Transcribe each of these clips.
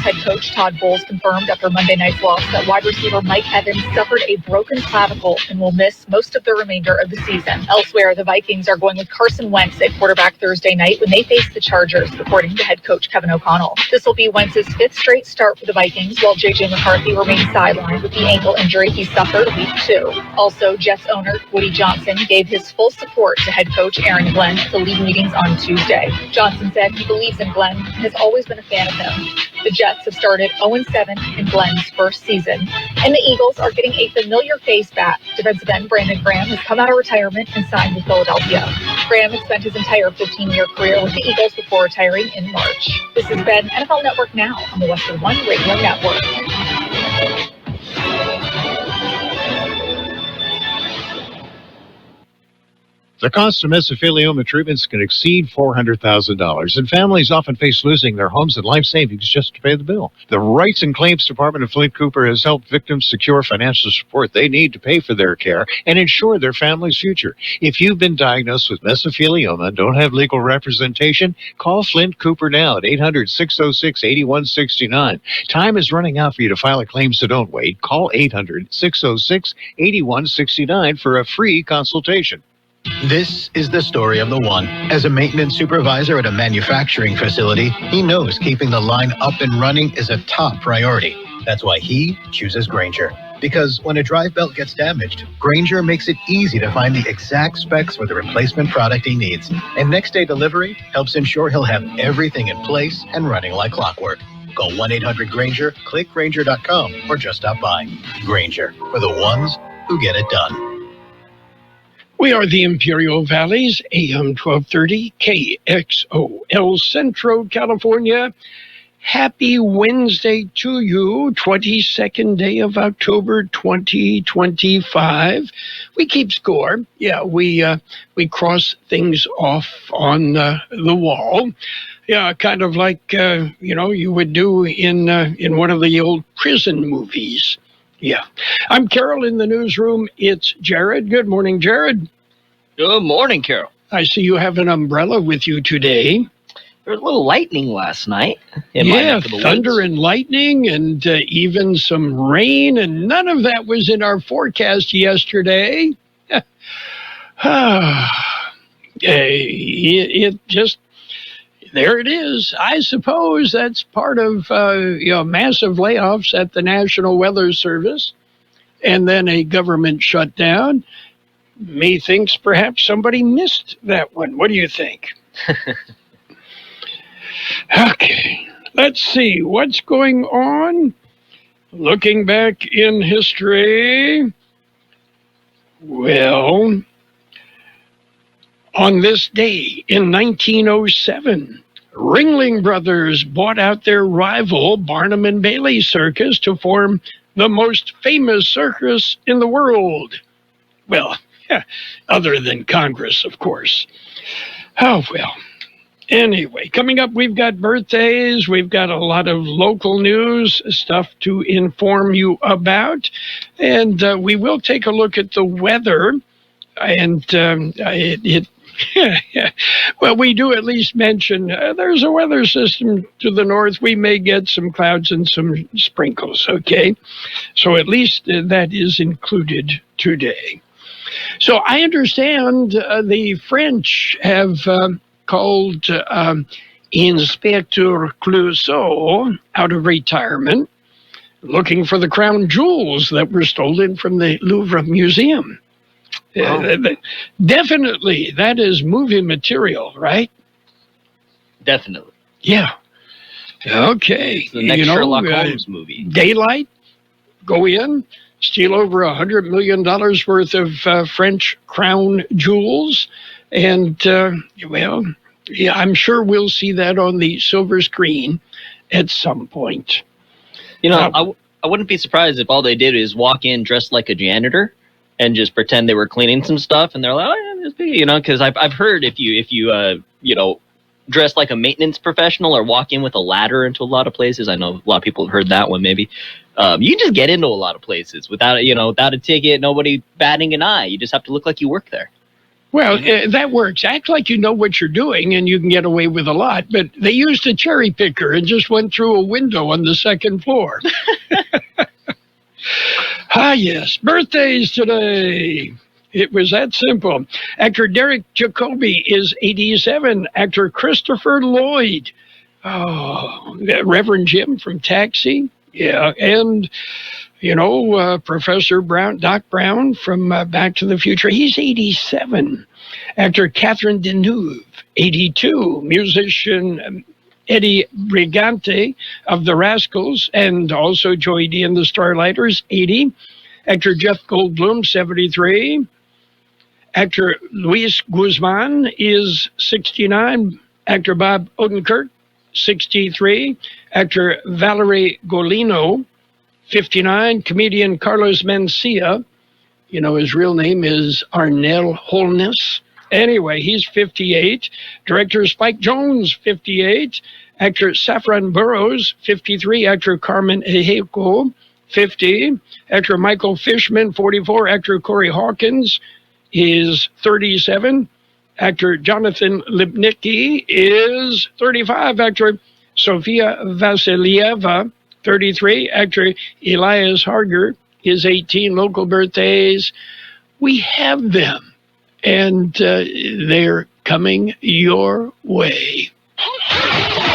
head coach Todd Bowles confirmed after Monday night's loss that wide receiver Mike Evans suffered a broken clavicle and will miss most of the remainder of the season. Elsewhere, the Vikings are going with Carson Wentz at quarterback Thursday night when they face the Chargers, according to head coach Kevin O'Connell. This will be Wentz's 5th straight start for the Vikings, while J.J. McCarthy remains sidelined with the ankle injury he suffered week 2. Also, Jets owner Woody Johnson gave his full support to head coach Aaron Glenn at the league meetings on Tuesday. Johnson said he believes in Glenn and has always been a fan of him. The Jets have started 0-7 in Glenn's first season. And the Eagles are getting a familiar face back. Defensive end Brandon Graham has come out of retirement and signed with Philadelphia. Graham has spent his entire 15-year career with the Eagles before retiring in March. This has been NFL Network Now on the Western One Radio Network. The cost of mesothelioma treatments can exceed $400,000, and families often face losing their homes and life savings just to pay the bill. The Rights and Claims Department of Flint Cooper has helped victims secure financial support they need to pay for their care and ensure their family's future. If you've been diagnosed with mesothelioma and don't have legal representation, call Flint Cooper now at 800-606-8169. Time is running out for you to file a claim, so don't wait. Call 800-606-8169 for a free consultation. This is the story of the one. As a maintenance supervisor at a manufacturing facility, he knows keeping the line up and running is a top priority. That's why he chooses Grainger. Because when a drive belt gets damaged, Grainger makes it easy to find the exact specs for the replacement product he needs. And next day delivery helps ensure he'll have everything in place and running like clockwork. Call 1-800-GRAINGER, click Grainger.com, or just stop by. Grainger, for the ones who get it done. We are the Imperial Valley's AM 1230 KXO El Centro, California. Happy Wednesday to you, 22nd day of October 2025. We keep score. Yeah, we cross things off on the wall. Yeah, kind of like you would do in one of the old prison movies. Yeah. I'm Carroll in the newsroom. It's Jared. Good morning, Jared. Good morning, Carroll. I see you have an umbrella with you today. There was a little lightning last night. Yeah, thunder and lightning and even some rain, and none of that was in our forecast yesterday. It just... There it is. I suppose that's part of massive layoffs at the National Weather Service, and then a government shutdown. Methinks perhaps somebody missed that one. What do you think? Okay, let's see what's going on. Looking back in history, well, on this day in 1907, Ringling Brothers bought out their rival Barnum and Bailey Circus to form the most famous circus in the world. Well, other than Congress, of course. Oh, well. Anyway, coming up, we've got birthdays. We've got a lot of local news stuff to inform you about. And we will take a look at the weather. And well, we do at least mention there's a weather system to the north. We may get some clouds and some sprinkles, okay? So at least that is included today. So I understand the French have called Inspector Clouseau out of retirement, looking for the crown jewels that were stolen from the Louvre Museum. Wow. Definitely, that is movie material, right? Definitely. Yeah. Okay. It's the next Sherlock Holmes movie. Daylight, go in, steal over $100 million worth of French crown jewels. And, I'm sure we'll see that on the silver screen at some point. I wouldn't be surprised if all they did is walk in dressed like a janitor and just pretend they were cleaning some stuff, and they're like, because I've heard if you dress like a maintenance professional or walk in with a ladder into a lot of places, I know a lot of people have heard that one maybe, you can just get into a lot of places without a ticket, nobody batting an eye. You just have to look like you work there. Well, that works. Act like you know what you're doing and you can get away with a lot. But they used a cherry picker and just went through a window on the second floor. Yes. Birthdays today. It was that simple. Actor Derek Jacobi is 87. Actor Christopher Lloyd. Oh, Reverend Jim from Taxi. Yeah. And, Professor Brown, Doc Brown from Back to the Future. He's 87. Actor Catherine Deneuve, 82. Musician Eddie Brigante of the Rascals and also Joey D and the Starlighters, 80. Actor Jeff Goldblum, 73. Actor Luis Guzman is 69. Actor Bob Odenkirk, 63. Actor Valerie Golino, 59. Comedian Carlos Mencia, his real name is Arnell Holness. Anyway, he's 58. Director Spike Jones, 58. Actor Saffron Burrows, 53. Actor Carmen Ejeco, 50. Actor Michael Fishman, 44. Actor Corey Hawkins is 37. Actor Jonathan Lipnicki is 35. Actor Sofia Vasilieva, 33. Actor Elias Harger is 18. Local birthdays, we have them, and they're coming your way.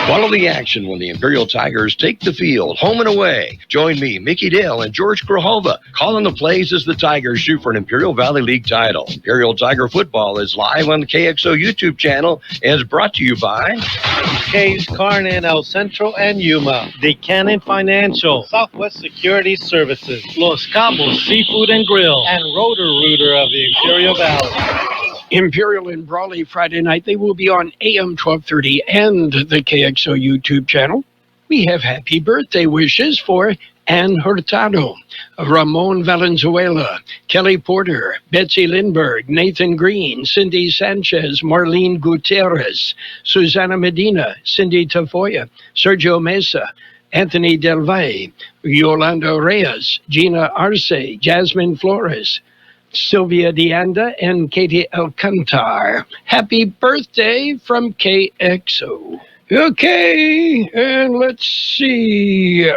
Follow the action when the Imperial Tigers take the field, home and away. Join me, Mickey Dale, and George Grijalva calling the plays as the Tigers shoot for an Imperial Valley League title. Imperial Tiger football is live on the KXO YouTube channel and is brought to you by Case Carne in El Centro and Yuma, The Cannon Financial, Southwest Security Services, Los Cabos Seafood and Grill, and Roto-Rooter of the Imperial Valley. Imperial and Brawley Friday night. They will be on AM 1230 and the KXO YouTube channel. We have happy birthday wishes for Ann Hurtado, Ramon Valenzuela, Kelly Porter, Betsy Lindbergh, Nathan Green, Cindy Sanchez, Marlene Gutierrez, Susana Medina, Cindy Tafoya, Sergio Mesa, Anthony Del Valle, Yolanda Reyes, Gina Arce, Jasmine Flores, Sylvia Deanda, and Katie Alcantar. Happy birthday from KXO. Okay, and let's see.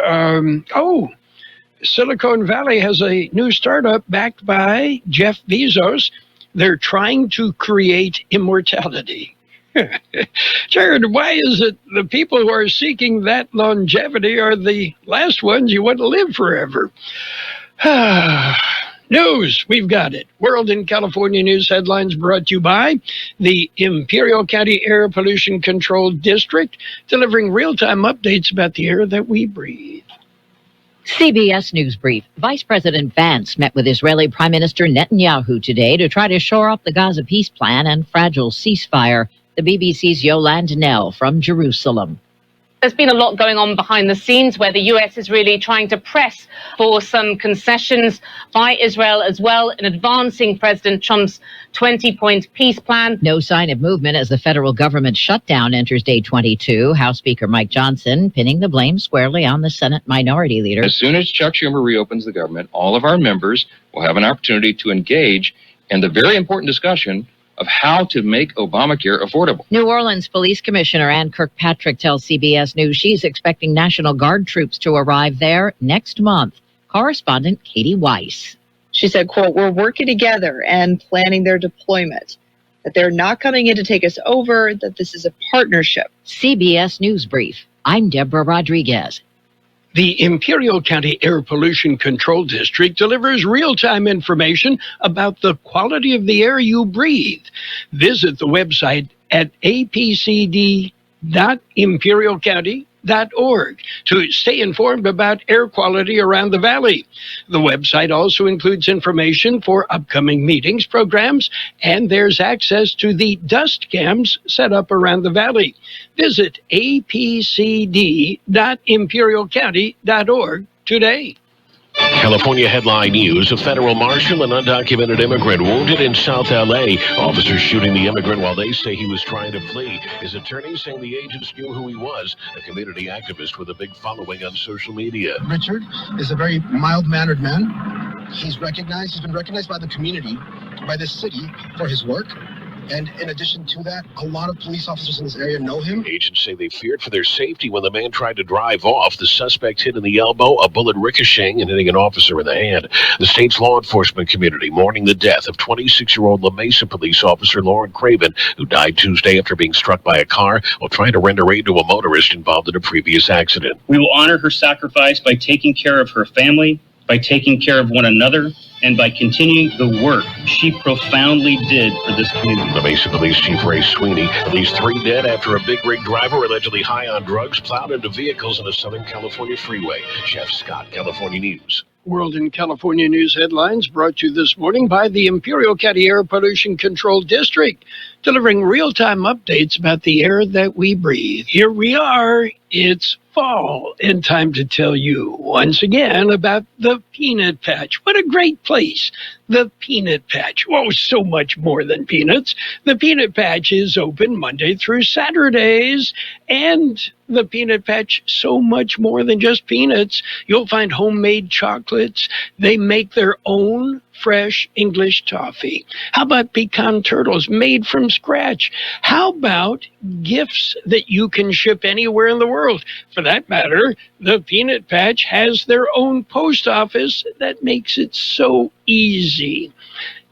Silicon Valley has a new startup backed by Jeff Bezos. They're trying to create immortality. Jared, why is it the people who are seeking that longevity are the last ones you want to live forever? News, we've got it. World in California news headlines brought to you by the Imperial County Air Pollution Control District, delivering real-time updates about the air that we breathe. CBS News Brief. Vice President Vance met with Israeli Prime Minister Netanyahu today to try to shore up the Gaza peace plan and fragile ceasefire. The BBC's Yolande Nell from Jerusalem. There's been a lot going on behind the scenes where the U.S. is really trying to press for some concessions by Israel as well in advancing President Trump's 20-point peace plan. No sign of movement as the federal government shutdown enters day 22. House Speaker Mike Johnson pinning the blame squarely on the Senate Minority Leader. As soon as Chuck Schumer reopens the government, all of our members will have an opportunity to engage in the very important discussion of how to make Obamacare affordable. New Orleans Police Commissioner Ann Kirkpatrick tells CBS News she's expecting National Guard troops to arrive there next month. Correspondent Katie Weiss. She said, quote, "We're working together and planning their deployment, that they're not coming in to take us over, that this is a partnership." CBS News Brief. I'm Deborah Rodriguez. The Imperial County Air Pollution Control District delivers real-time information about the quality of the air you breathe. Visit the website at apcd.imperialcounty.org to stay informed about air quality around the valley. The website also includes information for upcoming meetings, programs, and there's access to the dust cams set up around the valley. Visit apcd.imperialcounty.org today. California headline news: a federal marshal and undocumented immigrant wounded in South L.A. Officers shooting the immigrant while they say he was trying to flee. His attorney saying the agents knew who he was, a community activist with a big following on social media. Richard is a very mild-mannered man. He's been recognized by the community, by the city for his work. And in addition to that, a lot of police officers in this area know him. Agents say they feared for their safety when the man tried to drive off. The suspect hit in the elbow, a bullet ricocheting and hitting an officer in the hand. The state's law enforcement community mourning the death of 26-year-old La Mesa police officer Lauren Craven, who died Tuesday after being struck by a car while trying to render aid to a motorist involved in a previous accident. We will honor her sacrifice by taking care of her family, by taking care of one another, and by continuing the work she profoundly did for this community. The Mesa Police Chief Ray Sweeney, at least 3 dead after a big rig driver allegedly high on drugs plowed into vehicles on a Southern California freeway. Jeff Scott, California News. World and California News headlines brought to you this morning by the Imperial County Air Pollution Control District, delivering real-time updates about the air that we breathe. Here we are. It's fall, and time to tell you once again about the Peanut Patch. What a great place, the Peanut Patch. Oh, so much more than peanuts. The Peanut Patch is open Monday through Saturdays, and the Peanut Patch, so much more than just peanuts. You'll find homemade chocolates. They make their own fresh English toffee. How about pecan turtles made from scratch? How about gifts that you can ship anywhere in the world? For that matter, the Peanut Patch has their own post office that makes it so easy.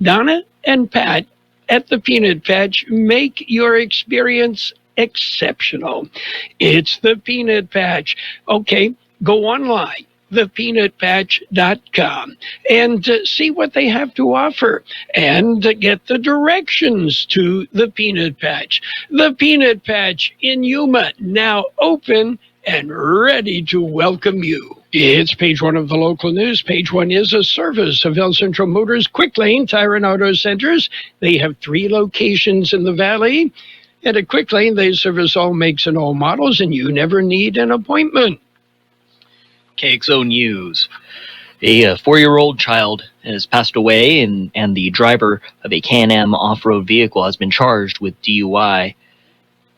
Donna and Pat at the Peanut Patch make your experience exceptional. It's the Peanut Patch. Okay, go online, thepeanutpatch.com, and see what they have to offer and get the directions to the Peanut Patch. The Peanut Patch in Yuma, now open and ready to welcome you. It's page 1 of the local news. Page 1 is a service of El Centro Motors Quick Lane Tire and Auto Centers. They have 3 locations in the valley. At a Quick Lane, they service all makes and all models, and you never need an appointment. KXO News. A 4-year-old child has passed away, and the driver of a Can-Am off-road vehicle has been charged with DUI.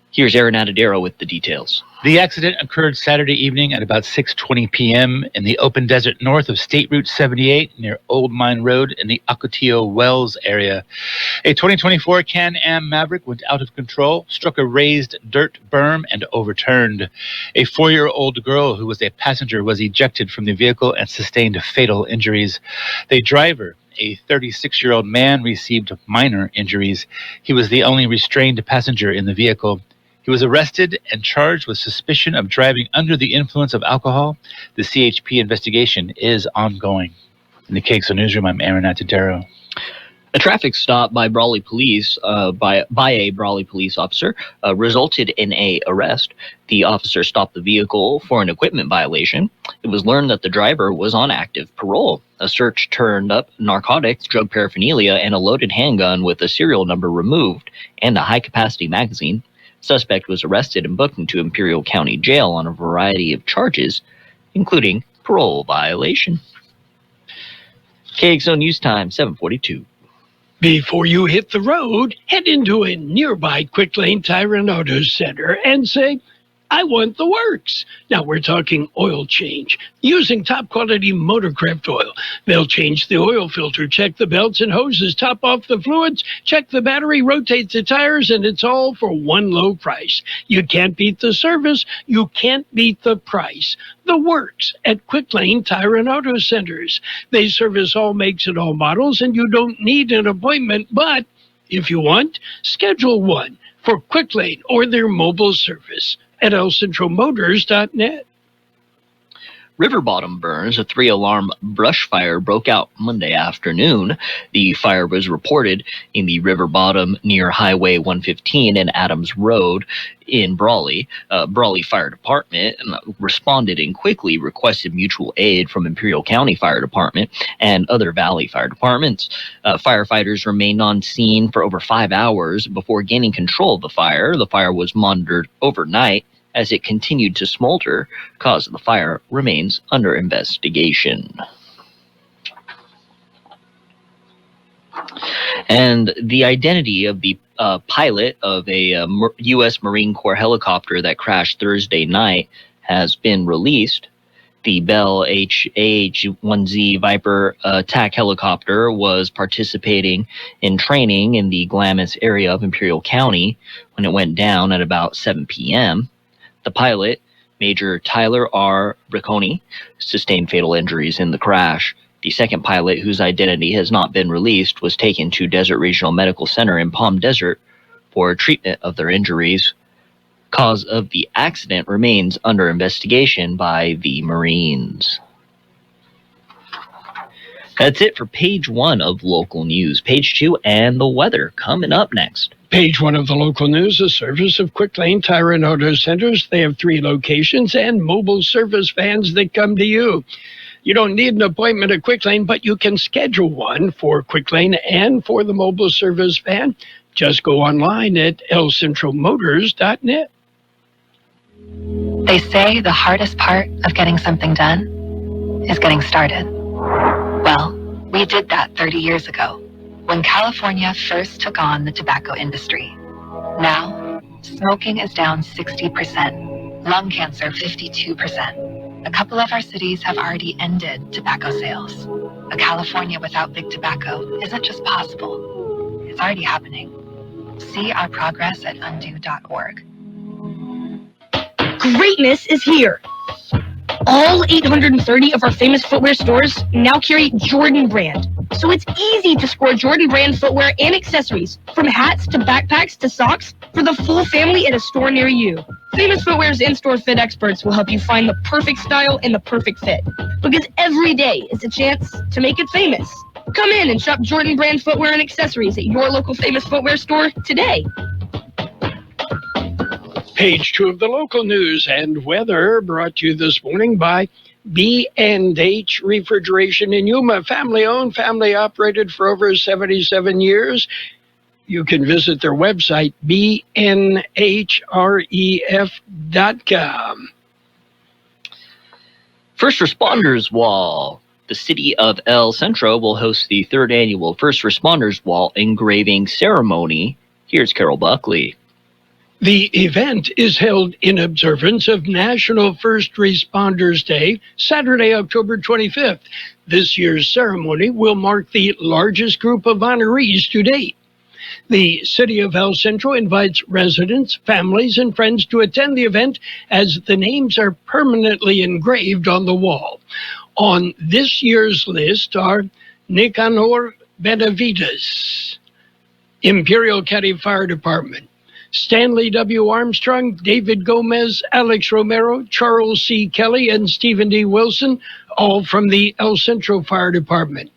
Here's Aaron Adadero with the details. The accident occurred Saturday evening at about 6:20 p.m. in the open desert north of State Route 78 near Old Mine Road in the Ocotillo Wells area. A 2024 Can-Am Maverick went out of control, struck a raised dirt berm, and overturned. A 4-year-old girl who was a passenger was ejected from the vehicle and sustained fatal injuries. The driver, a 36-year-old man, received minor injuries. He was the only restrained passenger in the vehicle. He was arrested and charged with suspicion of driving under the influence of alcohol. The CHP investigation is ongoing. In the KXO Newsroom, I'm Aaron Atadero. A traffic stop by Brawley Police, by a Brawley police officer, resulted in an arrest. The officer stopped the vehicle for an equipment violation. It was learned that the driver was on active parole. A search turned up narcotics, drug paraphernalia, and a loaded handgun with a serial number removed, and a high-capacity magazine. Suspect was arrested and booked into Imperial County Jail on a variety of charges, including parole violation. KXO News Time, 7:42. Before you hit the road, head into a nearby Quick Lane Tire and Auto Center and say, I want the works. Now we're talking oil change, using top quality Motorcraft oil. They'll change the oil filter, check the belts and hoses, top off the fluids, check the battery, rotate the tires, and it's all for one low price. You can't beat the service. You can't beat the price. The works at Quick Lane Tire and Auto Centers. They service all makes and all models, and you don't need an appointment, but if you want, schedule one for Quick Lane or their mobile service at elcentromotors.net. River bottom burns. A 3-alarm brush fire broke out Monday afternoon. The fire was reported in the river bottom near Highway 115 and Adams Road in Brawley. Brawley Fire Department responded and quickly requested mutual aid from Imperial County Fire Department and other Valley Fire Departments. Firefighters remained on scene for over 5 hours before gaining control of the fire. The fire was monitored overnight as it continued to smolder. Cause of the fire remains under investigation. And the identity of the pilot of a U.S. Marine Corps helicopter that crashed Thursday night has been released. The Bell AH-1Z Viper attack helicopter was participating in training in the Glamis area of Imperial County when it went down at about 7 p.m. The pilot, Major Tyler R. Bricconi, sustained fatal injuries in the crash. The second pilot, whose identity has not been released, was taken to Desert Regional Medical Center in Palm Desert for treatment of their injuries. Cause of the accident remains under investigation by the Marines. That's it for page 1 of local news. Page 2 and the weather coming up next. Page 1 of the local news, a service of Quick Lane Tire and Auto Centers. They have 3 locations and mobile service vans that come to you. You don't need an appointment at Quick Lane, but you can schedule one for Quick Lane and for the mobile service van. Just go online at lcentralmotors.net. They say the hardest part of getting something done is getting started. Well, we did that 30 years ago when California first took on the tobacco industry. Now, smoking is down 60%, lung cancer 52%. A couple of our cities have already ended tobacco sales. A California without big tobacco isn't just possible, it's already happening. See our progress at undo.org. Greatness is here. All 830 of our famous footwear stores now carry Jordan brand. So it's easy to score Jordan brand footwear and accessories, from hats to backpacks to socks, for the full family at a store near you. Famous Footwear's in-store fit experts will help you find the perfect style and the perfect fit. Because every day is a chance to make it famous. Come in and shop Jordan brand footwear and accessories at your local Famous Footwear store today. Page 2 of the local news and weather, brought to you this morning by B&H Refrigeration in Yuma. Family-owned, family-operated for over 77 years. You can visit their website, bnhref.com. First Responders Wall. The city of El Centro will host the 3rd annual First Responders Wall engraving ceremony. Here's Carroll Buckley. The event is held in observance of National First Responders Day, Saturday, October 25th. This year's ceremony will mark the largest group of honorees to date. The city of El Centro invites residents, families, and friends to attend the event as the names are permanently engraved on the wall. On this year's list are Nicanor Benavides, Imperial County Fire Department, Stanley W. Armstrong, David Gomez, Alex Romero, Charles C. Kelly, and Stephen D. Wilson, all from the El Centro Fire Department.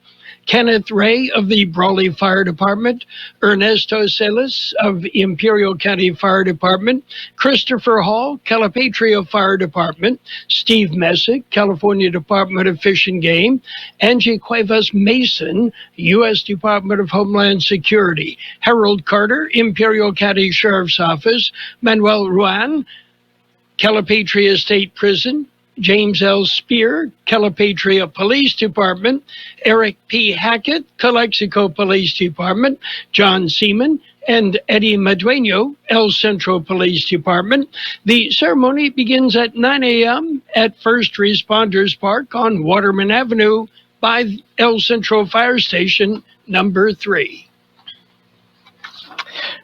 Kenneth Ray of the Brawley Fire Department, Ernesto Celis of Imperial County Fire Department, Christopher Hall, Calipatria Fire Department, Steve Messick, California Department of Fish and Game, Angie Cuevas Mason, U.S. Department of Homeland Security, Harold Carter, Imperial County Sheriff's Office, Manuel Ruan, Calipatria State Prison, James L. Spear, Calipatria Police Department, Eric P. Hackett, Calexico Police Department, John Seaman, and Eddie Madueño, El Centro Police Department. The ceremony begins at 9 a.m. at First Responders Park on Waterman Avenue by El Centro Fire Station number 3.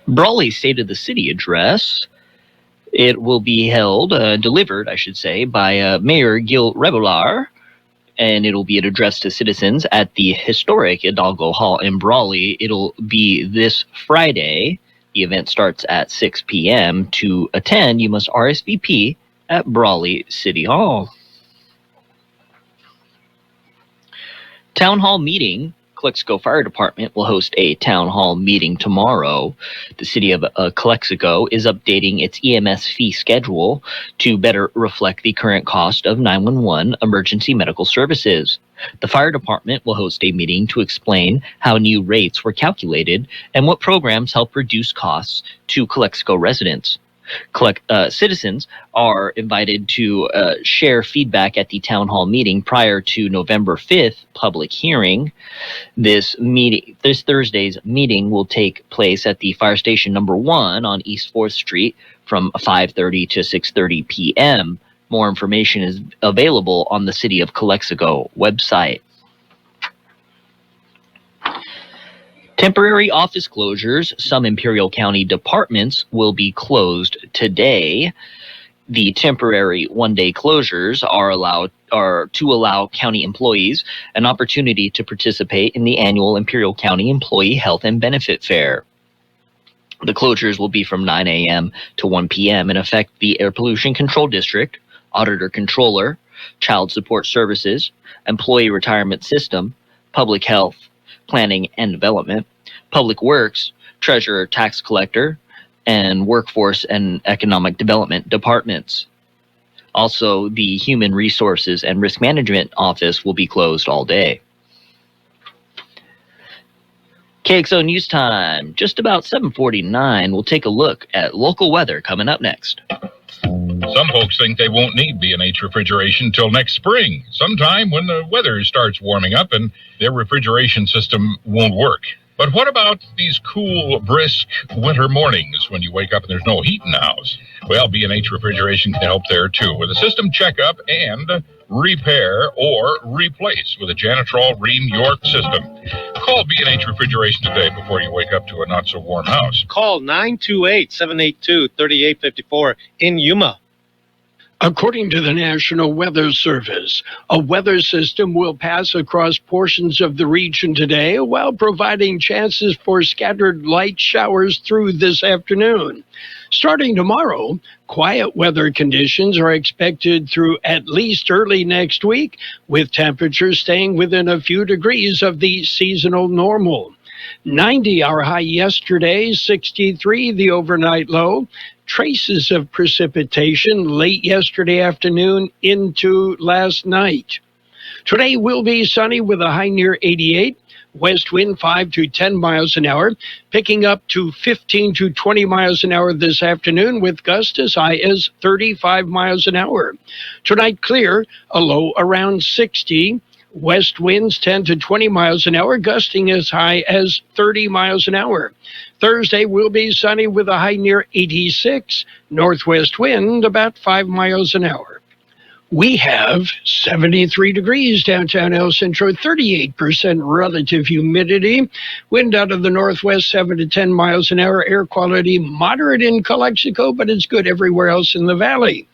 Brawley State of the City address. It will be delivered, by Mayor Gil Revelar, and it'll be addressed to citizens at the historic Hidalgo Hall in Brawley. It'll be this Friday. The event starts at 6 p.m. To attend, you must RSVP at Brawley City Hall. Town Hall meeting. Calexico Fire Department will host a town hall meeting tomorrow. The city of Calexico is updating its EMS fee schedule to better reflect the current cost of 911 emergency medical services. The fire department will host a meeting to explain how new rates were calculated and what programs help reduce costs to Calexico residents. Citizens are invited to share feedback at the town hall meeting prior to November 5th public hearing. This Thursday's meeting will take place at the fire station number 1 on East 4th Street from 5:30 to 6:30 p.m. More information is available on the City of Calexico website. Temporary office closures. Some Imperial County departments will be closed today. The temporary one-day closures are to allow county employees an opportunity to participate in the annual Imperial County Employee Health and Benefit Fair. The closures will be from 9 a.m. to 1 p.m. and affect the Air Pollution Control District, Auditor Controller, Child Support Services, Employee Retirement System, Public Health, Planning and Development, Public Works, Treasurer, Tax Collector, and Workforce and Economic Development departments. Also, the Human Resources and Risk Management Office will be closed all day. KXO News Time, just about 7:49. We'll take a look at local weather coming up next. Some folks think they won't need B&H refrigeration till next spring, sometime when the weather starts warming up and their refrigeration system won't work. But what about these cool, brisk winter mornings when you wake up and there's no heat in the house? Well, B&H refrigeration can help there too with a system checkup and repair or replace with a Janitrol Ream York system. Call B&H Refrigeration today before you wake up to a not-so-warm house. Call 928-782-3854 in Yuma. According to the National Weather Service, a weather system will pass across portions of the region today while providing chances for scattered light showers through this afternoon. Starting tomorrow, quiet weather conditions are expected through at least early next week, with temperatures staying within a few degrees of the seasonal normal. 90 our high yesterday, 63 the overnight low. Traces of precipitation late yesterday afternoon into last night. Today will be sunny with a high near 88. West wind 5 to 10 miles an hour, picking up to 15 to 20 miles an hour this afternoon with gusts as high as 35 miles an hour. Tonight clear, a low around 60. West winds 10 to 20 miles an hour, gusting as high as 30 miles an hour. Thursday will be sunny with a high near 86. Northwest wind about 5 miles an hour. We have 73 degrees downtown El Centro, 38% relative humidity. Wind out of the northwest 7 to 10 miles an hour. Air quality moderate in Calexico, but it's good everywhere else in the valley.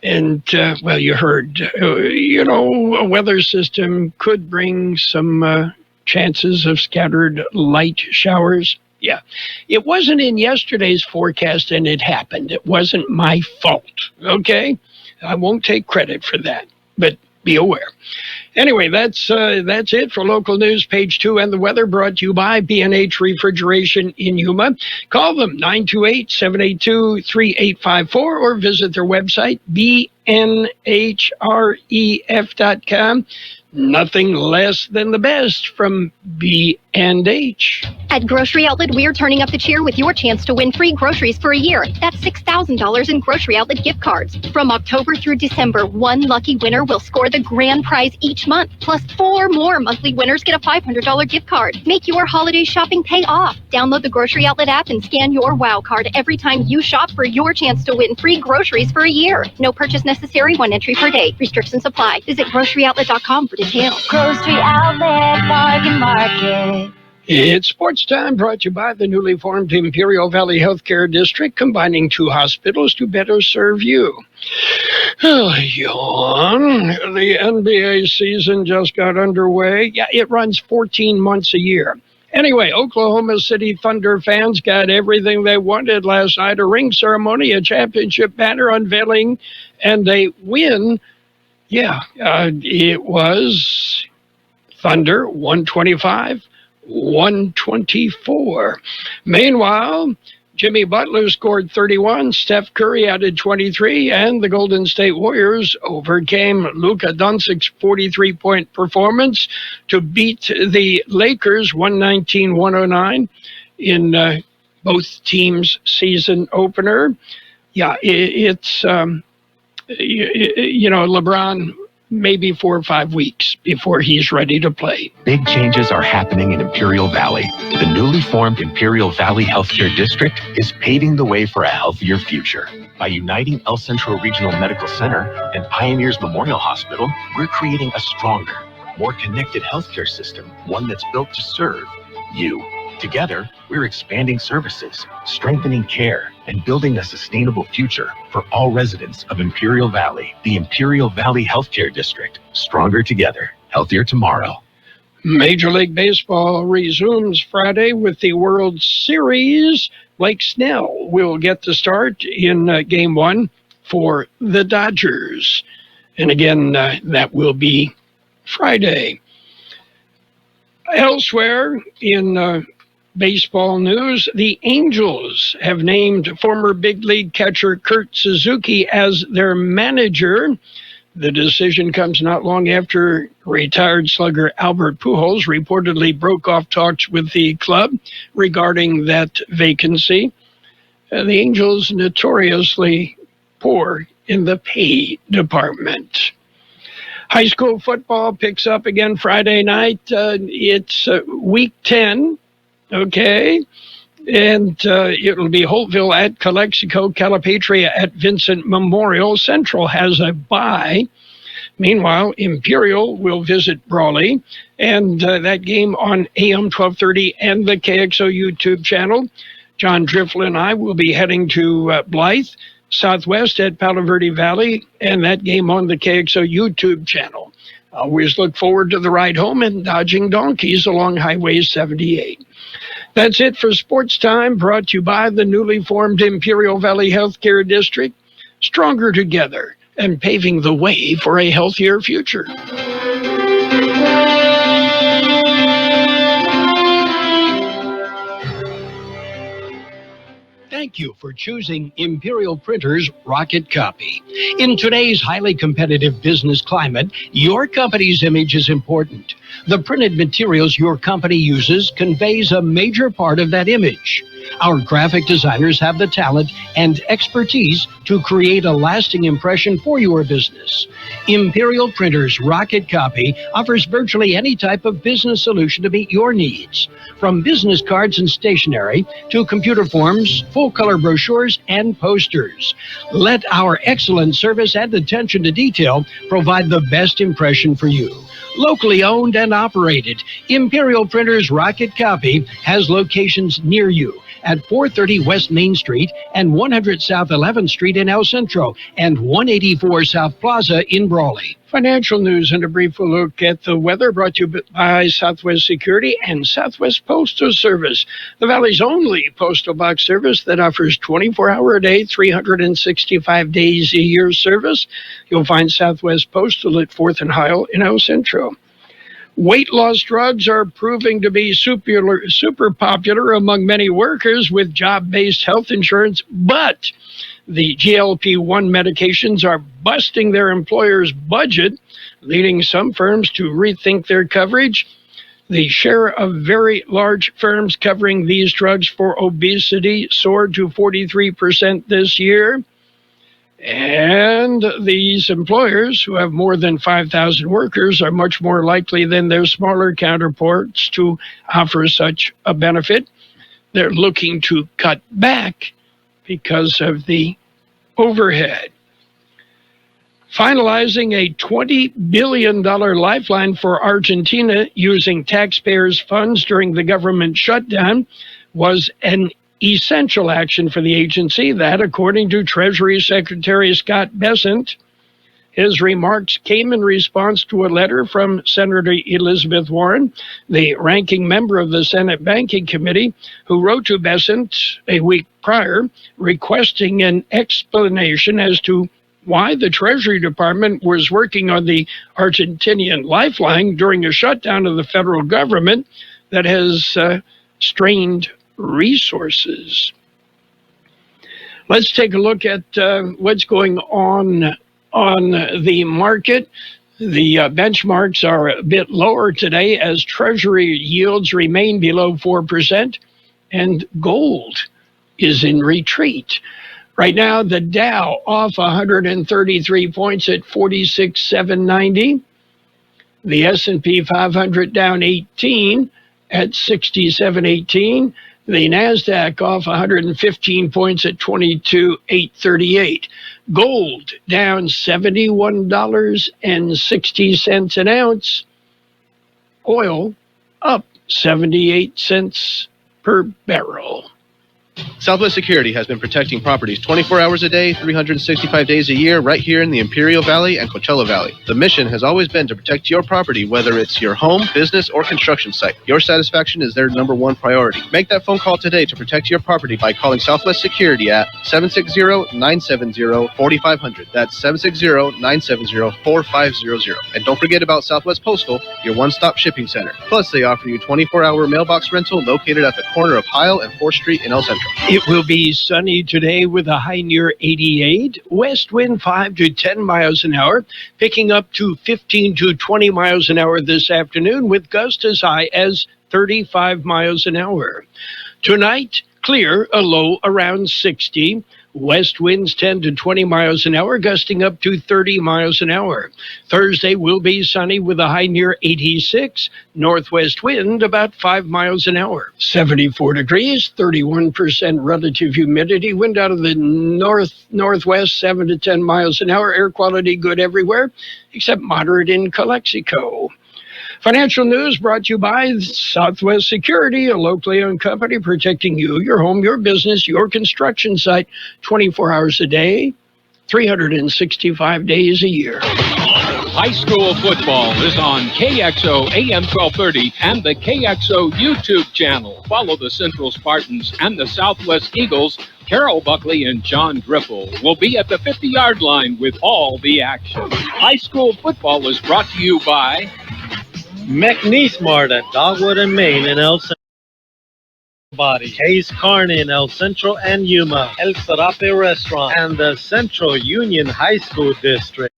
And, well, you heard, a weather system could bring some chances of scattered light showers. Yeah, it wasn't in yesterday's forecast, and it happened. It wasn't my fault, okay? I won't take credit for that, but be aware. Anyway, that's it for local news, page 2, and the weather brought to you by B&H Refrigeration in Yuma. Call them 928-782-3854 or visit their website, bnhref.com. Nothing less than the best from B&H. At Grocery Outlet, we're turning up the cheer with your chance to win free groceries for a year. That's $6,000 in Grocery Outlet gift cards. From October through December, one lucky winner will score the grand prize each month. Plus 4 more monthly winners get a $500 gift card. Make your holiday shopping pay off. Download the Grocery Outlet app and scan your WOW card every time you shop for your chance to win free groceries for a year. No purchase necessary, 1 entry per day. Restrictions apply. Visit GroceryOutlet.com for details. Grocery Outlet Bargain Market. It's sports time, brought to you by the newly formed Imperial Valley Healthcare District, combining 2 hospitals to better serve you. Yawn. The NBA season just got underway. Yeah, it runs 14 months a year. Anyway, Oklahoma City Thunder fans got everything they wanted last night: a ring ceremony, a championship banner unveiling, and a win. Yeah, it was Thunder 125-124. Meanwhile, Jimmy Butler scored 31, Steph Curry added 23, and the Golden State Warriors overcame Luka Doncic's 43-point performance to beat the Lakers 119-109 in both teams' season opener. Yeah, it's LeBron, maybe 4 or 5 weeks before he's ready to play. Big changes are happening in Imperial Valley. The newly formed Imperial Valley Healthcare District is paving the way for a healthier future. By uniting El Centro Regional Medical Center and Pioneers Memorial Hospital, we're creating a stronger, more connected healthcare system, one that's built to serve you. Together, we're expanding services, strengthening care, and building a sustainable future for all residents of Imperial Valley. The Imperial Valley Healthcare District. Stronger together, healthier tomorrow. Major League Baseball resumes Friday with the World Series. Blake Snell will get the start in Game 1 for the Dodgers. And again, that will be Friday. Elsewhere in baseball news, the Angels have named former big league catcher Kurt Suzuki as their manager. The decision comes not long after retired slugger Albert Pujols reportedly broke off talks with the club regarding that vacancy. The Angels notoriously poor in the pay department. High school football picks up again Friday night. It's week 10, okay? And it'll be Holtville at Calexico, Calipatria at Vincent Memorial. Central has a bye. Meanwhile, Imperial will visit Brawley. And that game on AM 1230 and the KXO YouTube channel. John Driffle and I will be heading to Blythe, Southwest at Palo Verde Valley, and that game on the KXO YouTube channel. Always look forward to the ride home and dodging donkeys along Highway 78. That's it for Sports Time, brought to you by the newly formed Imperial Valley Healthcare District, stronger together and paving the way for a healthier future. Thank you for choosing Imperial Printer's Rocket Copy. In today's highly competitive business climate, your company's image is important. The printed materials your company uses conveys a major part of that image. Our graphic designers have the talent and expertise to create a lasting impression for your business. Imperial Printer's Rocket Copy offers virtually any type of business solution to meet your needs, from business cards and stationery to computer forms, full-color brochures, and posters. Let our excellent service and attention to detail provide the best impression for you. Locally owned and operated, Imperial Printer's Rocket Copy has locations near you at 430 West Main Street and 100 South 11th Street in El Centro and 184 South Plaza in Brawley. Financial news and a brief look at the weather brought to you by Southwest Security and Southwest Postal Service, the Valley's only postal box service that offers 24-hour-a-day, 365 days a year service. You'll find Southwest Postal at 4th and Heil in El Centro. Weight loss drugs are proving to be super popular among many workers with job-based health insurance, but the GLP-1 medications are busting their employers' budget, leading some firms to rethink their coverage. The share of very large firms covering these drugs for obesity soared to 43% this year. And these employers, who have more than 5,000 workers, are much more likely than their smaller counterparts to offer such a benefit. They're looking to cut back because of the overhead. Finalizing a $20 billion lifeline for Argentina using taxpayers' funds during the government shutdown was an essential action for the agency. That, according to Treasury Secretary Scott Bessent. His remarks came in response to a letter from Senator Elizabeth Warren, the ranking member of the Senate Banking Committee, who wrote to Bessent a week prior requesting an explanation as to why the Treasury Department was working on the Argentinian lifeline during a shutdown of the federal government that has strained resources. Let's take a look at what's going on the market. The benchmarks are a bit lower today as Treasury yields remain below 4%, and gold is in retreat. Right now, the Dow off 133 points at 46,790. The S&P 500 down 18 at 6718. The NASDAQ off 115 points at 22,838. Gold down $71.60 an ounce. Oil up 78 cents per barrel. Southwest Security has been protecting properties 24 hours a day, 365 days a year, right here in the Imperial Valley and Coachella Valley. The mission has always been to protect your property, whether it's your home, business, or construction site. Your satisfaction is their number one priority. Make that phone call today to protect your property by calling Southwest Security at 760-970-4500. That's 760-970-4500. And don't forget about Southwest Postal, your one-stop shipping center. Plus, they offer you 24-hour mailbox rental located at the corner of Heil and 4th Street in El Centro. It will be sunny today with a high near 88. West wind 5 to 10 miles an hour, picking up to 15 to 20 miles an hour this afternoon with gusts as high as 35 miles an hour. Tonight, clear, a low around 60. West winds 10 to 20 miles an hour, gusting up to 30 miles an hour. Thursday will be sunny with a high near 86. Northwest wind about 5 miles an hour. 74 degrees, 31% relative humidity. Wind out of the northwest 7 to 10 miles an hour. Air quality good everywhere except moderate in Calexico. Financial news brought to you by Southwest Security, a locally owned company protecting you, your home, your business, your construction site, 24 hours a day, 365 days a year. High school football is on KXO AM 1230 and the KXO YouTube channel. Follow the Central Spartans and the Southwest Eagles. Carroll, Buckley, and John Griffel will be at the 50-yard line with all the action. High school football is brought to you by McNeese Mart at Dogwood and Main in El Centro. Body. Hayes Carney in El Centro and Yuma. El Sarape Restaurant and the Central Union High School District.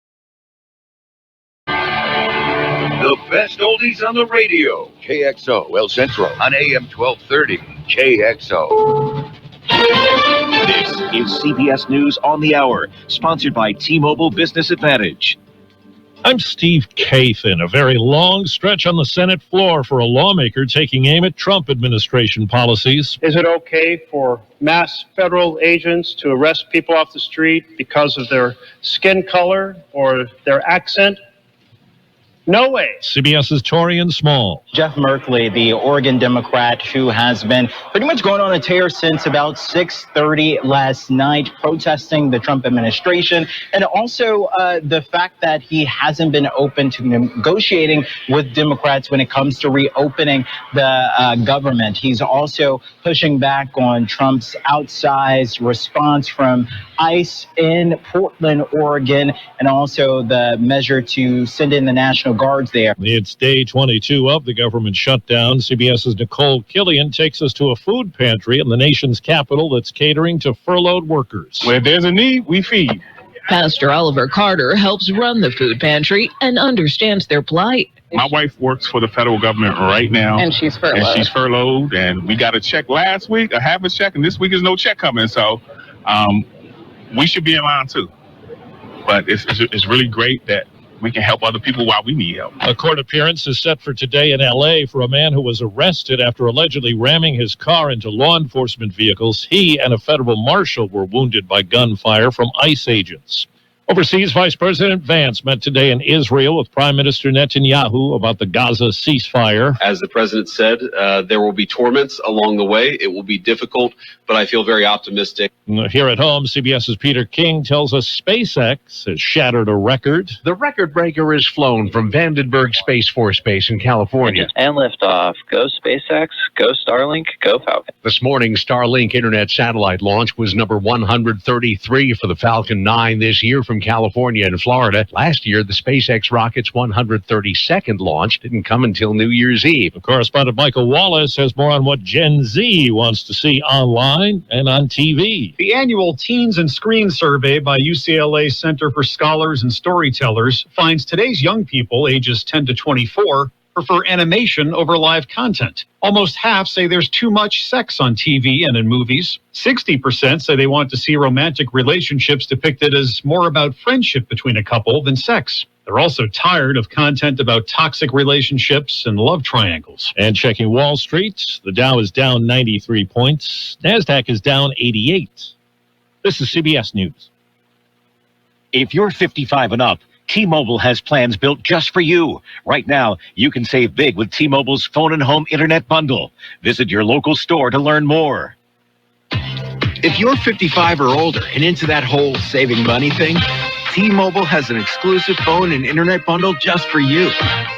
The best oldies on the radio. KXO El Centro on AM 1230. KXO. This is CBS News on the Hour, sponsored by T-Mobile Business Advantage. I'm Steve Kathan. A very long stretch on the Senate floor for a lawmaker taking aim at Trump administration policies. Is it okay for mass federal agents to arrest people off the street because of their skin color or their accent? No way. CBS's Torian Small. Jeff Merkley, the Oregon Democrat who has been pretty much going on a tear since about 6:30 last night, protesting the Trump administration, and also the fact that he hasn't been open to negotiating with Democrats when it comes to reopening the government. He's also pushing back on Trump's outsized response from ICE in Portland, Oregon, and also the measure to send in the National Guards there. It's day 22 of the government shutdown. CBS's Nicole Killian takes us to a food pantry in the nation's capital that's catering to furloughed workers. Where there's a need, we feed. Pastor Oliver Carter helps run the food pantry and understands their plight. My wife works for the federal government right now. And she's furloughed. And we got a check last week, a half a check, and this week is no check coming. So we should be in line too. But it's really great that we can help other people while we need help. A court appearance is set for today in L.A. for a man who was arrested after allegedly ramming his car into law enforcement vehicles. He and a federal marshal were wounded by gunfire from ICE agents. Overseas, Vice President Vance met today in Israel with Prime Minister Netanyahu about the Gaza ceasefire. As the president said, there will be torments along the way. It will be difficult, but I feel very optimistic. Here at home, CBS's Peter King tells us SpaceX has shattered a record. The record breaker is flown from Vandenberg Space Force Base in California. And liftoff. Go SpaceX, go Starlink, go Falcon. This morning, Starlink Internet satellite launch was number 133 for the Falcon 9 this year from California and Florida. Last year, the SpaceX rocket's 132nd launch didn't come until New Year's Eve. Correspondent Michael Wallace has more on what Gen Z wants to see online and on TV. The annual Teens and Screen Survey by UCLA Center for Scholars and Storytellers finds today's young people, ages 10 to 24, prefer animation over live content. Almost half say there's too much sex on TV and in movies. 60% say they want to see romantic relationships depicted as more about friendship between a couple than sex. They're also tired of content about toxic relationships and love triangles. And checking Wall Street, the Dow is down 93 points. NASDAQ is down 88. This is CBS News. If you're 55 and up, T-Mobile has plans built just for you. Right now, you can save big with T-Mobile's phone and home internet bundle. Visit your local store to learn more. If you're 55 or older and into that whole saving money thing, T-Mobile has an exclusive phone and internet bundle just for you.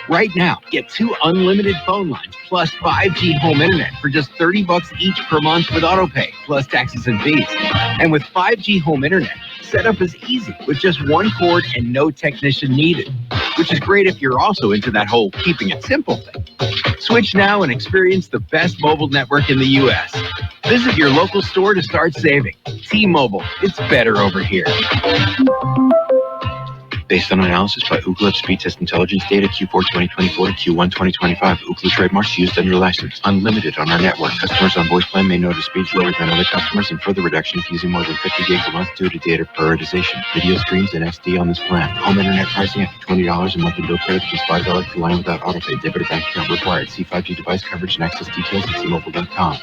Right now, get 2 unlimited phone lines plus 5G home internet for just $30 each per month with autopay, plus taxes and fees. And with 5G home internet, setup is easy with just 1 cord and no technician needed, which is great if you're also into that whole keeping it simple thing. Switch now and experience the best mobile network in the U.S. Visit your local store to start saving. T-Mobile, it's better over here. Based on analysis by Ookla Speed Test Intelligence data Q4 2024 to Q1 2025. Ookla trademarks used under license. Unlimited on our network. Customers on voice plan may notice speeds lower than other customers and further reduction if using more than 50 gigs a month due to data prioritization. Video streams and SD on this plan. Home internet pricing after $20 a month in bill credit plus $5 per line without autopay. Debit or bank account required. See 5G device coverage and access details at T-Mobile.com.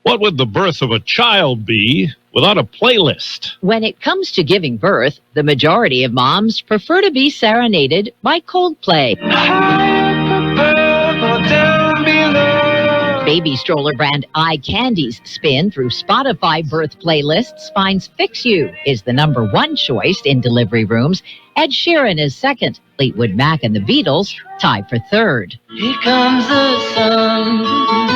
What would the birth of a child be without a playlist? When it comes to giving birth, the majority of moms prefer to be serenaded by Coldplay. Baby stroller brand Eye Candy's spin through Spotify birth playlists finds Fix You is the #1 choice in delivery rooms. Ed Sheeran is second. Fleetwood Mac and the Beatles tied for third. Here comes the sun.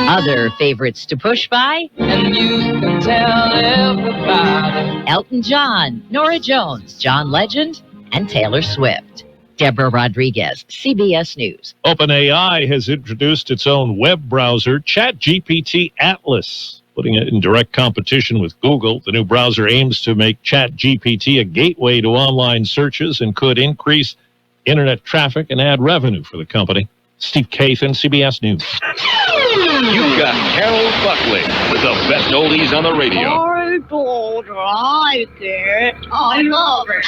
Other favorites to push by? And you can tell everybody. Elton John, Norah Jones, John Legend, and Taylor Swift. Deborah Rodriguez, CBS News. OpenAI has introduced its own web browser, ChatGPT Atlas, putting it in direct competition with Google. The new browser aims to make ChatGPT a gateway to online searches and could increase internet traffic and add revenue for the company. Steve Kathan, CBS News. You've got Carroll Buckley with the best oldies on the radio. I don't like it. I love it.